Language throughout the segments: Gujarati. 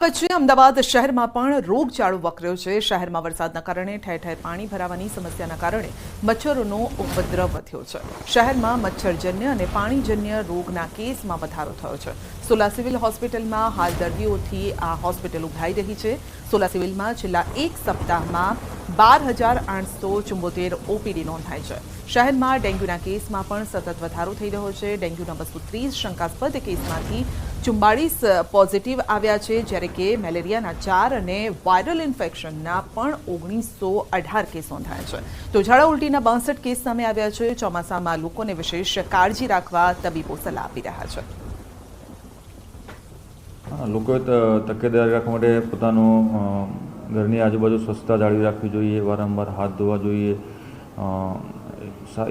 કચ્છ અમદાવાદ શહેરમાં પણ રોગચાળો વકર્યો છે। શહેરમાં વરસાદના કારણે ઠેર ઠેર પાણી ભરાવાની સમસ્યાના કારણે મચ્છરોનો ઉપદ્રવ વધ્યો છે। શહેરમાં મચ્છરજન્ય અને પાણીજન્ય રોગના કેસમાં વધારો થયો છે। સોલા સિવિલ હોસ્પિટલમાં હાલ દર્દીઓથી આ હોસ્પિટલ ઉભરાઈ રહી છે। સોલા સિવિલમાં છેલ્લા એક સપ્તાહમાં 12,874 ઓપીડી નોંધાઈ છે। શહેરમાં ડેન્ગ્યુના કેસમાં પણ સતત વધારો થઈ રહ્યો છે। ડેન્ગ્યુના 230 શંકાસ્પદ કેસમાંથી 44 પોઝિટિવ આવ્યા છે, જ્યારે કે મેલેરિયાના 4 અને વાયરલ ઇન્ફેક્શનના પણ 1918 કેસ નોંધાયા છે। તો ઝાડા ઉલટીના 62 કેસ સામે આવ્યા છે। ચોમાસામાં લોકોને વિશેષ કાળજી રાખવા તબીબો સલાહ આપી રહ્યા છે। લોકોએ તકેદારી રાખવા માટે પોતાનું ઘરની આજુબાજુ સ્વચ્છતા જાળવી રાખવી જોઈએ, વારંવાર હાથ ધોવા જોઈએ,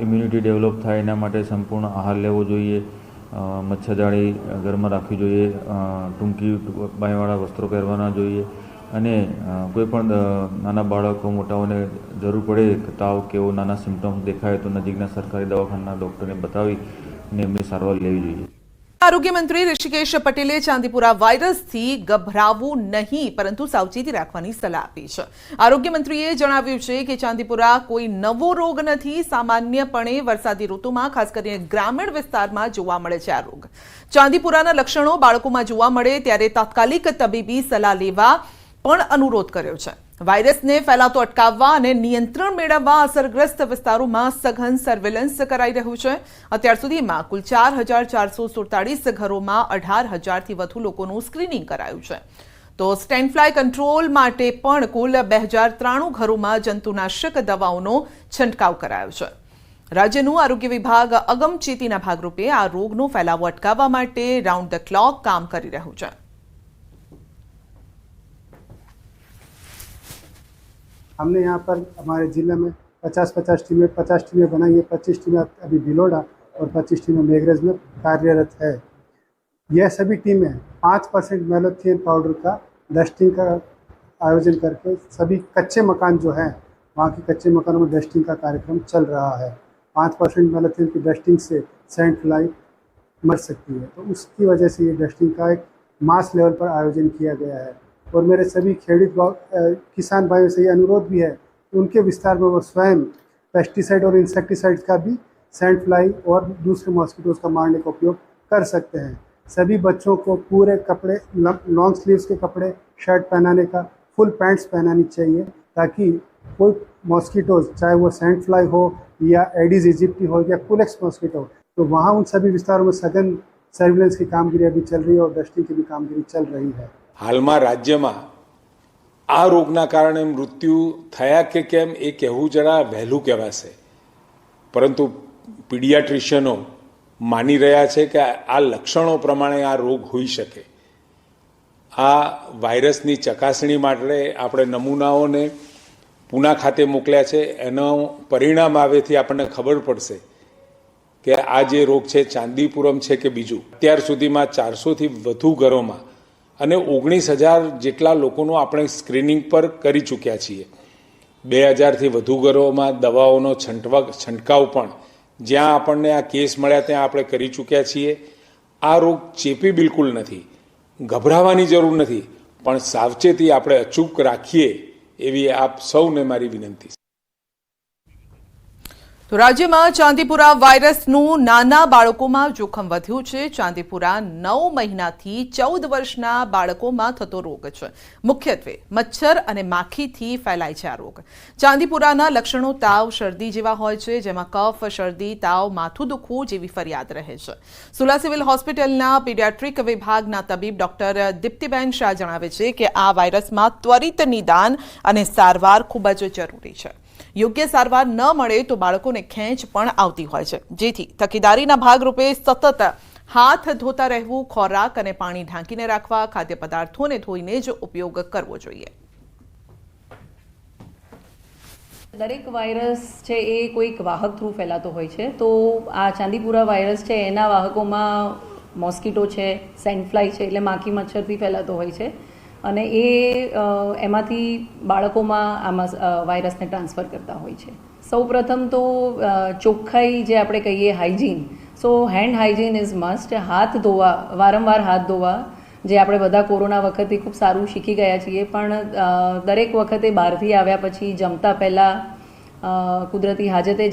ઇમ્યુનિટી ડેવલપ થાય એના માટે સંપૂર્ણ આહાર લેવો જોઈએ, મચ્છરદાણી ઘરમાં રાખવી જોઈએ, ટૂંકી બાંયવાળા વસ્ત્રો પહેરવાના જોઈએ અને કોઈપણ નાના બાળકો મોટાઓને જરૂર પડે તાવ કે એવો નાના સિમ્ટમ્સ દેખાય તો નજીકના સરકારી દવાખાના ડૉક્ટરને બતાવીને એમની સારવાર લેવી જોઈએ। આરોગ્ય મંત્રી ઋષિકેશ પટેલે ચાંદીપુરા વાયરસથી ગભરાવું નહીં, પરંતુ સાવચેતી રાખવાની સલાહ આપી છે। આરોગ્ય મંત્રીએ જણાવ્યું છે કે ચાંદીપુરા કોઈ નવો રોગ નથી। સામાન્યપણે વરસાદી ઋતુમાં ખાસ કરીને ગ્રામીણ વિસ્તારમાં જોવા મળે છે આ રોગ। ચાંદીપુરાના લક્ષણો બાળકોમાં જોવા મળે ત્યારે તાત્કાલિક તબીબી સલાહ લેવા પણ અનુરોધ કર્યો છે। વાયરસને ફેલાતો અટકાવવા અને નિયંત્રણ મેળવવા અસરગ્રસ્ત વિસ્તારોમાં સઘન સર્વેલન્સ કરાઈ રહ્યું છે। અત્યાર સુધીમાં કુલ 4,447 ઘરોમાં 18,000થી વધુ લોકોનું સ્ક્રીનિંગ કરાયું છે। તો સ્ટેન્ડ ફ્લાય કંટ્રોલ માટે પણ કુલ 2,093 ઘરોમાં જંતુનાશક દવાઓનો છંટકાવ કરાયો છે। રાજ્યનું આરોગ્ય વિભાગ અગમચેતીના ભાગરૂપે આ રોગનો ફેલાવો અટકાવવા માટે રાઉન્ડ ધ ક્લોક કામ કરી રહ્યું છે। हमने यहाँ पर हमारे ज़िले में 50 टीमें बनाई है। 25 टीमें अभी भिलोड़ा और 25 टीमें मेघरज में कार्यरत है। यह सभी टीमें 5% मैलोथियन पाउडर का डस्टिंग का आयोजन करके सभी कच्चे मकान जो हैं वहाँ के कच्चे मकानों में डस्टिंग का कार्यक्रम चल रहा है। 5% मैलोथियन की डस्टिंग से सैंड फ्लाई मर सकती है, तो उसकी वजह से ये डस्टिंग का एक मास लेवल पर आयोजन किया गया है। और मेरे सभी खेड़ित किसान भाइयों से ये अनुरोध भी है कि उनके विस्तार में वो स्वयं पेस्टिसाइड और इंसेक्टिसाइड्स का भी सैंड फ्लाई और दूसरे मॉस्किटोज़ का मारने का उपयोग कर सकते हैं। सभी बच्चों को पूरे कपड़े, लॉन्ग स्लीव्स के कपड़े, शर्ट पहनाने का, फुल पैंट्स पहनानी चाहिए, ताकि कोई मॉस्किटोज़ चाहे वो सैंड फ्लाई हो या एडिस इजिप्टी हो या कुलेक्स मॉस्किटो, तो वहाँ उन सभी विस्तारों में सघन सर्विलेंस की कामगिरी अभी चल रही है और डस्टिंग की भी कामगिरी चल रही है। हालમાં રાજ્યમાં આ રોગના કારણે મૃત્યુ થયા કે કેમ એ કહેવું જરા વહેલું કહેવાશે, પરંતુ પીડિયાટ્રિશિયનો માની રહ્યા છે કે આ લક્ષણો પ્રમાણે આ રોગ હોઈ શકે। આ વાયરસની ચકાસણી માટે આપણે નમૂનાઓને પૂના ખાતે મોકલ્યા છે। એનો પરિણામ આવેથી આપણને ખબર પડશે કે આ જે રોગ છે ચાંદીપુરમ છે કે બીજું। અત્યાર સુધીમાં 400થી વધુ ઘરોમાં અને 19,000 જેટલા લોકોનું આપણે સ્ક્રીનિંગ પર કરી ચૂક્યા છીએ। 2,000થી વધુ ઘરોમાં દવાઓનો છંટકાવ પણ જ્યાં આપણને આ કેસ મળ્યા ત્યાં આપણે કરી ચૂક્યા છીએ। આ રોગ ચેપી બિલકુલ નથી, ગભરાવાની જરૂર નથી, પણ સાવચેતી આપણે અચૂક રાખીએ એવી આપ સૌને મારી વિનંતી છે। તો રાજ્યમાં ચાંદીપુરા વાયરસનું નાના બાળકોમાં જોખમ વધ્યું છે। ચાંદીપુરા 9 મહિનાથી 14 વર્ષના બાળકોમાં થતો રોગ છે। મુખ્યત્વે મચ્છર અને માખીથી ફેલાય છે આ રોગ। ચાંદીપુરાના લક્ષણો તાવ, શરદી જેવા હોય છે, જેમાં કફ, શરદી, તાવ, માથું દુખવું જેવી ફરિયાદ રહે છે। સોલા સિવિલ હોસ્પિટલના પીડિયાટ્રિક વિભાગના તબીબ ડોક્ટર દીપ્તિબેન શાહ જણાવે છે કે આ વાયરસમાં ત્વરિત નિદાન અને સારવાર ખૂબ જ જરૂરી છે। યોગ્ય સારવાર ન મળે તો બાળકોને ખેંચ પણ આવતી હોય છે, જેથી તકેદારીના ભાગરૂપે સતત હાથ ધોતા રહેવું, ખોરાક અને પાણી ઢાંકીને રાખવા, ખાદ્ય પદાર્થોને ધોઈને જ ઉપયોગ કરવો જોઈએ। દરેક વાયરસ છે એ કોઈક વાહક થ્રુ ફેલાતો હોય છે। તો આ ચાંદીપુરા વાયરસ છે એના વાહકોમાં મોસ્કિટો છે, સેન્ડ ફ્લાય છે એટલે માખી મચ્છરથી ફેલાતો હોય છે અને એ એમાંથી બાળકોમાં આમાં વાયરસને ટ્રાન્સફર કરતા હોય છે। સૌપ્રથમ તો ચોખ્ખાઈ જે આપણે કહીએ hygiene, so hand hygiene is must. હાથ ધોવા, વારંવાર હાથ ધોવા, જે આપણે બધા કોરોના વખતે ખૂબ સારું શીખી ગયા છીએ, પણ દરેક વખતે બહારથી આવ્યા પછી જમતા પહેલાં કુદરતી હાજતે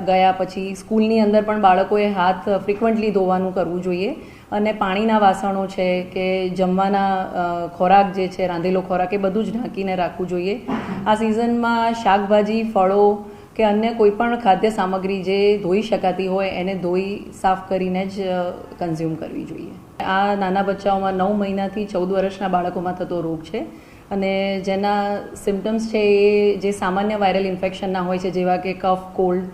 ગયા પછી સ્કૂલની અંદર પણ બાળકોએ હાથ ફ્રિકવન્ટલી ધોવાનું કરવું જોઈએ, અને પાણીના વાસણો છે કે જમવાના ખોરાક જે છે, રાંધેલો ખોરાક, એ બધું જ ઢાંકીને રાખવું જોઈએ. આ સિઝનમાં શાકભાજી, ફળો કે અન્ય કોઈ પણ ખાદ્ય સામગ્રી જે ધોઈ શકાતી હોય એને ધોઈ સાફ કરીને જ કન્ઝ્યુમ કરવી જોઈએ. આ નાના બચ્ચાઓમાં 9 મહિનાથી 14 વર્ષના બાળકોમાં થતો રોગ છે, અને જેના સિમ્ટમ્સ છે એ જે સામાન્ય વાયરલ ઇન્ફેક્શનના હોય છે, જેવા કે કફ, કોલ્ડ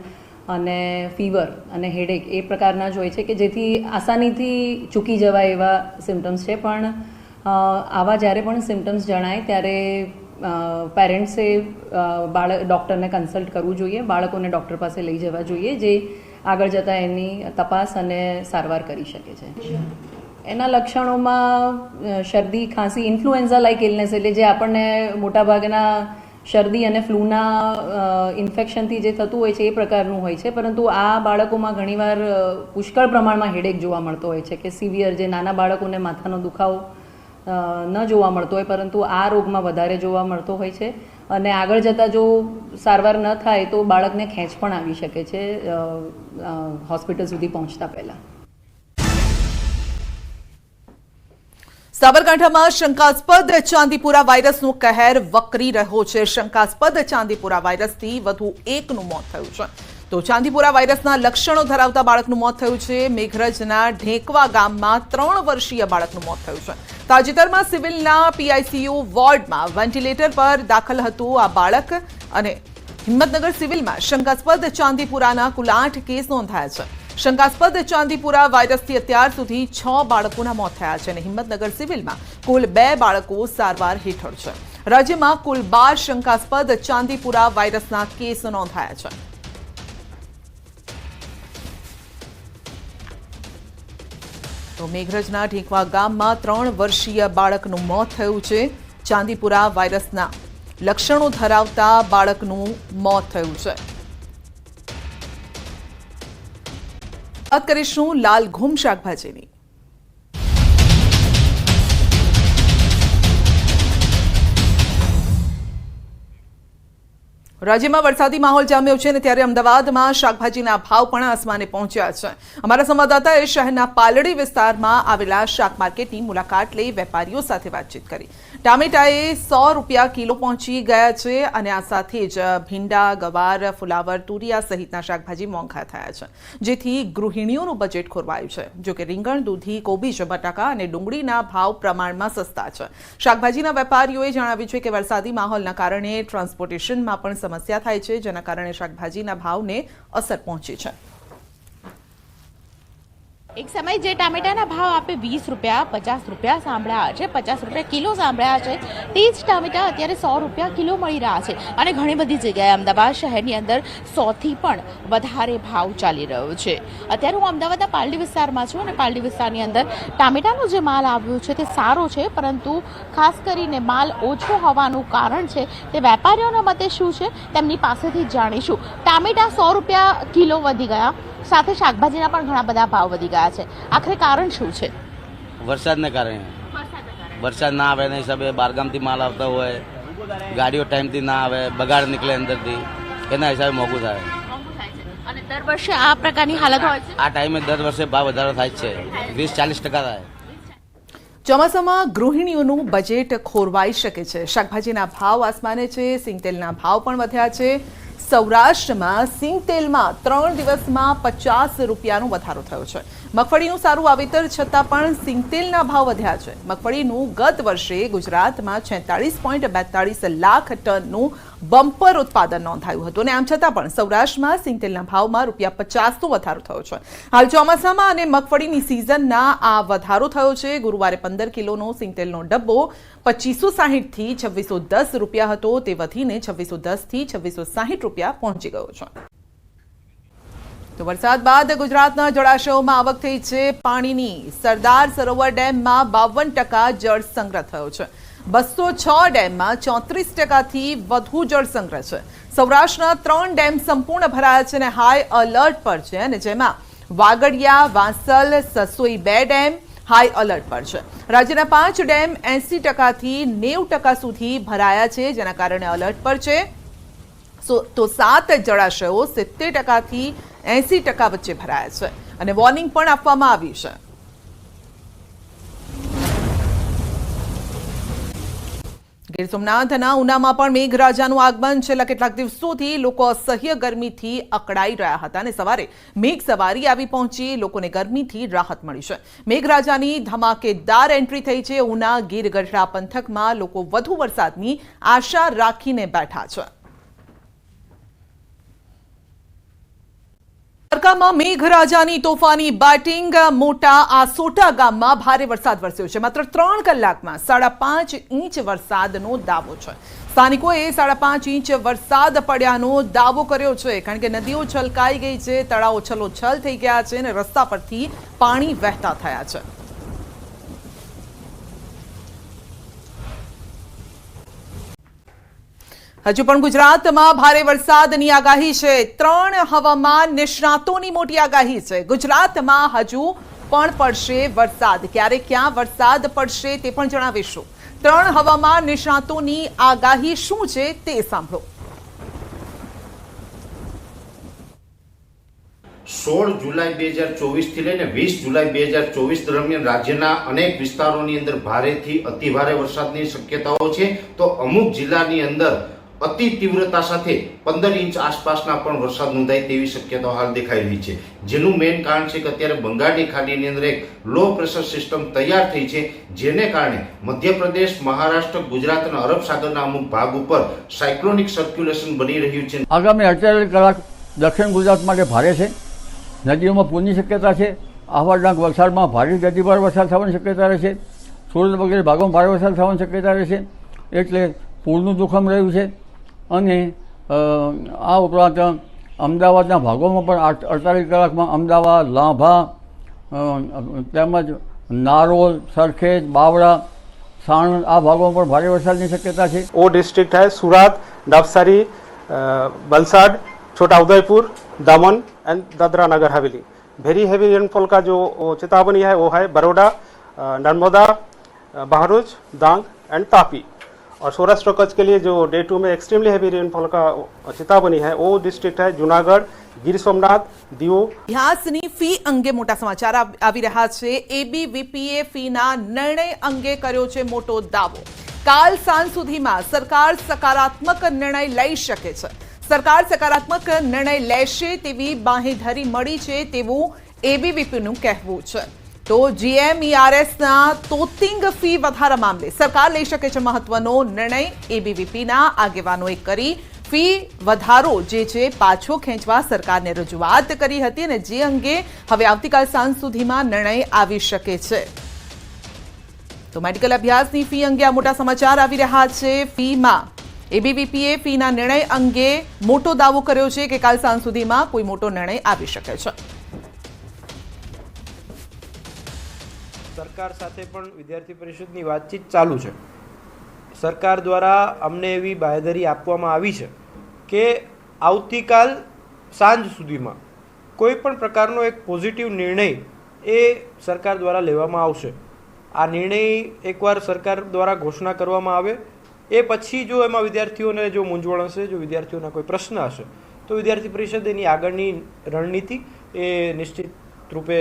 અને ફીવર અને હેડેક, એ પ્રકારના જ હોય છે કે જેથી આસાનીથી ચૂકી જવાય એવા સિમ્ટમ્સ છે. પણ આવા જ્યારે પણ સિમ્ટમ્સ જણાય ત્યારે પેરેન્ટ્સે ડૉક્ટરને કન્સલ્ટ કરવું જોઈએ, બાળકોને ડૉક્ટર પાસે લઈ જવા જોઈએ, જે આગળ જતાં એની તપાસ અને સારવાર કરી શકે છે. એના લક્ષણોમાં શરદી, ખાંસી, ઇન્ફ્લુએન્ઝા લાઇક ઇલનેસ, એટલે જે આપણને મોટાભાગના શરદી અને ફ્લૂના ઇન્ફેક્શનથી જે થતું હોય છે એ પ્રકારનું હોય છે, પરંતુ આ બાળકોમાં ઘણીવાર પુષ્કળ પ્રમાણમાં હેડેક જોવા મળતો હોય છે, કે સિવિયર, જે નાના બાળકોને માથાનો દુખાવો ન જોવા મળતો હોય પરંતુ આ રોગમાં વધારે જોવા મળતો હોય છે, અને આગળ જતાં જો સારવાર ન થાય તો બાળકને ખેંચ પણ આવી શકે છે હોસ્પિટલ સુધી પહોંચતા પહેલાં. સાબરકાંઠામાં શંકાસ્પદ ચાંદીપુરા વાયરસનો કહેર વકરી રહ્યો છે. શંકાસ્પદ ચાંદીપુરા વાયરસથી વધુ એકનું મોત થયું છે. તો ચાંદીપુરા વાયરસના લક્ષણો ધરાવતા બાળકનું મોત થયું છે. મેઘરજના ઢેકવા ગામમાં 3 વર્ષીય બાળકનું મોત થયું છે. તાજેતરમાં સિવિલના PICU વોર્ડમાં વેન્ટિલેટર પર દાખલ હતું આ બાળક, અને હિંમતનગર સિવિલમાં શંકાસ્પદ ચાંદીપુરાના કુલ 8 કેસ નોંધાયા છે. શંકાસ્પદ ચાંદીપુરા વાયરસથી અત્યાર સુધી 6 બાળકોના મોત થયા છે, અને હિંમતનગર સિવિલમાં કુલ 2 બાળકો સારવાર હેઠળ છે. રાજ્યમાં કુલ 12 શંકાસ્પદ ચાંદીપુરા વાયરસના કેસ નોંધાયા છે. તો મેઘરજના ઢેકવા ગામમાં 3 વર્ષીય બાળકનું મોત થયું છે. ચાંદીપુરા વાયરસના લક્ષણો ધરાવતા બાળકનું મોત થયું છે. વાત કરીશું લાલ ઘુમ શાકભાજીની. રાજ્યમાં વરસાદી માહોલ જામ્યો છે, અને ત્યારે અમદાવાદમાં શાકભાજીના ભાવ પણ આસમાને પહોંચ્યા છે. અમારા સંવાદદાતાએ શહેરના પાલડી વિસ્તારમાં આવેલા શાક માર્કેટની મુલાકાત લઈ વેપારીઓ સાથે વાતચીત કરી. ટામેટાએ 100 રૂપિયા કિલો પહોંચી ગયા છે, અને આ સાથે જ ભીંડા, ગવાર, ફુલાવર, તુરિયા સહિતના શાકભાજી મોંઘા થયા છે, જેથી ગૃહિણીઓનું બજેટ ખોરવાયું છે. જોકે રીંગણ, દૂધી, કોબીજ, બટાકા અને ડુંગળીના ભાવ પ્રમાણમાં સસ્તા છે. શાકભાજીના વેપારીઓએ જણાવ્યું છે કે વરસાદી માહોલના કારણે ટ્રાન્સપોર્ટેશનમાં પણ સમસ્યા થાય છે, જેના કારણે શાકભાજીના ભાવને અસર પહોંચી છે. એક સમય જે ટામેટાના ભાવ આપે 20 રૂપિયા, 50 રૂપિયા સાંભળ્યા છે, 50 રૂપિયા કિલો સાંભળ્યા છે, તે જ ટામેટા અત્યારે 100 રૂપિયા કિલો મળી રહ્યા છે. અને ઘણી બધી જગ્યાએ અમદાવાદ શહેરની અંદર 100થી પણ વધારે ભાવ ચાલી રહ્યો છે. અત્યારે હું અમદાવાદના પાલડી વિસ્તારમાં છું, અને પાલડી વિસ્તારની અંદર ટામેટાનો જે માલ આવ્યો છે તે સારો છે, પરંતુ ખાસ કરીને માલ ઓછો હોવાનું કારણ છે તે વેપારીઓના મતે શું છે તેમની પાસેથી જાણીશું. ટામેટા 100 રૂપિયા કિલો વધી ગયા, સાથે શાકભાજીના પણ ઘણા બધા ભાવ વધી ગયા છે. આખરે કારણ શું છે? વરસાદને કારણે. વરસાદ ના આવે એના હિસાબે બહારગામથી માલ આવતા હોય, ગાડીઓ ટાઈમથી ના આવે, બગાડ નીકળે અંદરથી, એના હિસાબે મોંઘું થાય. અને દર વર્ષે આ પ્રકારની હાલત હોય છે? આ ટાઈમે દર વર્ષે ભાવ વધારો થાય છે, 20-40% થાય. ચોમાસામાં ગૃહિણીઓનું બજેટ ખોરવાઈ શકે છે. શાકભાજીના ભાવ આસમાને છે, સિંગતેલના ભાવ પણ વધ્યા છે. સૌરાષ્ટ્રમાં સિંગતેલમાં 3 દિવસમાં 50 રૂપિયાનો વધારો થયો છે. મગફળીનું સારું વાવેતર છતાં પણ સિંગતેલના ભાવ વધ્યા છે. મગફળીનું ગત વર્ષે ગુજરાતમાં 46.42 લાખ ટનનું બમ્પર ઉત્પાદન નોંધાયું હતું, અને આમ છતાં પણ સૌરાષ્ટ્રમાં સિંગતેલના ભાવમાં ₹50નો વધારો થયો છે. હાલ ચોમાસામાં અને મગફળીની સિઝનના આ વધારો થયો છે. ગુરુવારે 15 કિલોનો સિંગતેલનો ડબ્બો 2560 થી 2610 રૂપિયા હતો, તે વધીને 2610 થી 2660 રૂપિયા પહોંચી ગયો છે. તો વરસાદ બાદ ગુજરાતના જળાશયોમાં આવક થઈ છે પાણીની. સરદાર સરોવર ડેમમાં 52% જળ સંગ્રહ થયો છે. 206 ડેમમાં 34%થી વધુ જળ સંગ્રહ છે. સૌરાષ્ટ્રના 3 ડેમ સંપૂર્ણ ભરાયા છે અને હાઈ એલર્ટ પર છે, અને જેમાં Vagadiya, Vansal, Sasoi 2 dam, high alert પર છે. રાજ્યના 5 ડેમ 80% થી 90% સુધી ભરાયા છે, જેના કારણે એલર્ટ પર છે. તો 7 જળાશયો 70% થી 80% વચ્ચે ભરાયા છે અને વોર્નિંગ પણ આપવામાં આવી છે. ગીર સોમનાથના ઉનામાં પણ મેઘરાજાનું આગમન. છેલ્લા કેટલાક દિવસોથી લોકો અસહ્ય ગરમીથી અકળાઈ રહ્યા હતા અને સવારે મેઘ સવારી આવી પહોંચી લોકોને ગરમીથી રાહત મળી છે. મેઘરાજાની ધમાકેદાર એન્ટ્રી થઈ છે. ઉના ગીર ગઢડા પંથકમાં લોકો વધુ વરસાદની આશા રાખીને બેઠા છે. દ્વારકામાં મેઘરાજાની તોફાની બેટિંગ. મોટા આસોટા ગામમાં ભારે વરસાદ વરસ્યો છે. માત્ર 3 કલાકમાં 5.5 ઇંચ વરસાદનો દાવો છે. સ્થાનિકોએ 5.5 ઇંચ વરસાદ પડ્યાનો દાવો કર્યો છે, કારણ કે નદીઓ છલકાઈ ગઈ છે, તળાવો છલોછલ થઈ ગયા છે અને રસ્તા પરથી પાણી વહેતા થયા છે. હજુ પણ ગુજરાતમાં ભારે વરસાદની આગાહી છે. 3 હવામાન નિષ્ણાતોની મોટી આગાહી છે. ગુજરાતમાં હજુ પણ પડશે વરસાદ. ક્યારે ક્યાં વરસાદ પડશે તે પણ જણાવીશું. 3 હવામાન નિષ્ણાતોની આગાહી શું છે તે સાંભળો. 16 જુલાઈ 2024 થી લઈને 20 જુલાઈ 2024 દરમિયાન રાજ્યના અનેક વિસ્તારોની અંદર ભારેથી અતિભારે વરસાદની શક્યતાઓ છે. તો અમુક જિલ્લાની અંદર અતિ તીવ્રતા સાથે 15 ઇંચ આસપાસના પણ વરસાદ નોંધાય તેવી શક્યતાઓ હાલ દેખાઈ રહી છે. જેનું મેઇન કારણ છે કે અત્યારે બંગાળની ખાડીની અંદર એક લો પ્રેશર સિસ્ટમ તૈયાર થઈ છે, જેને કારણે મધ્યપ્રદેશ, મહારાષ્ટ્ર, ગુજરાત અને અરબ સાગરના અમુક ભાગ ઉપર સાયક્લોનિક સર્ક્યુલેશન બની રહ્યું છે. આગામી 48 કલાક દક્ષિણ ગુજરાત માટે ભારે છે. નદીઓમાં પૂરની શક્યતા છે. આહવા ડાંગ વલસાડમાં ભારેથી અતિભારે વરસાદ થવાની શક્યતા રહેશે. સુરત વગેરે ભાગોમાં ભારે વરસાદ થવાની શક્યતા રહેશે. એટલે પૂરનું જોખમ રહ્યું છે. અને આ ઉપરાંત અમદાવાદના ભાગોમાં પણ 48 કલાકમાં અમદાવાદ, લાંભા તેમજ નારોલ, સરખેજ, બાવળા, સાણંદ આ ભાગોમાં પણ ભારે વરસાદની શક્યતા છે. वो डिस्ट्रिक्ट है सूरत, नवसारी, वलसाड, छोटा उदयपुर, दमन and Dadra Nagar Haveli. Very heavy rainfall का जो चेतावनी है वो है बड़ौदा, नर्मदा, बहरोज, डांग एंड तापी. और सौराष्ट्र कच्छ के लिए जो डे 2 में एक्सट्रीमली हैवी रेनफॉल का चेतावनी है वो डिस्ट्रिक्ट है जूनागढ़, ગીર સોમનાથ, દીવ. અભ્યાસની ફી અંગે મોટા સમાચાર આવી રહ્યા છે. એબીવીપીએ ફીના નિર્ણય અંગે કર્યો છે મોટો દાવો. કાલ સાંજ સુધીમાં સરકાર સકારાત્મક નિર્ણય લઈ શકે છે. સરકાર સકારાત્મક નિર્ણય લેશે તેવી બાંહેધરી મળી છે તેવું એબીવીપીનું કહેવું છે. તો જીએમઈઆરએસના તોતિંગ ફી વધારા મામલે સરકાર લઈ શકે છે મહત્વનો નિર્ણય. એબીવીપીના આગેવાનોએ કરી ફી વધારો જે છે પાછો ખેંચવા સરકારને રજૂઆત કરી હતી અને જે અંગે હવે આવતીકાલ સાંજ સુધીમાં નિર્ણય આવી શકે છે. તો મેડિકલ અભ્યાસની ફી અંગે આ મોટા સમાચાર આવી રહ્યા છે. ફીમાં એબીવીપીએ ફીના નિર્ણય અંગે મોટો દાવો કર્યો છે કે કાલ સાંજ સુધીમાં કોઈ મોટો નિર્ણય આવી શકે છે. સરકાર સાથે પણ વિદ્યાર્થી પરિષદની વાતચીત ચાલુ છે. સરકાર દ્વારા અમને એવી બાંહેધરી આપવામાં આવી છે કે આવતીકાલ સાંજ સુધીમાં કોઈ પણ પ્રકારનો એક પોઝિટિવ નિર્ણય એ સરકાર દ્વારા લેવામાં આવશે. આ નિર્ણય એકવાર સરકાર દ્વારા ઘોષણા કરવામાં આવે એ પછી જો એમાં વિદ્યાર્થીઓને જો મૂંઝવણ હશે, જો વિદ્યાર્થીઓના કોઈ પ્રશ્ન હશે તો વિદ્યાર્થી પરિષદ એની આગળની રણનીતિ એ નિશ્ચિત રૂપે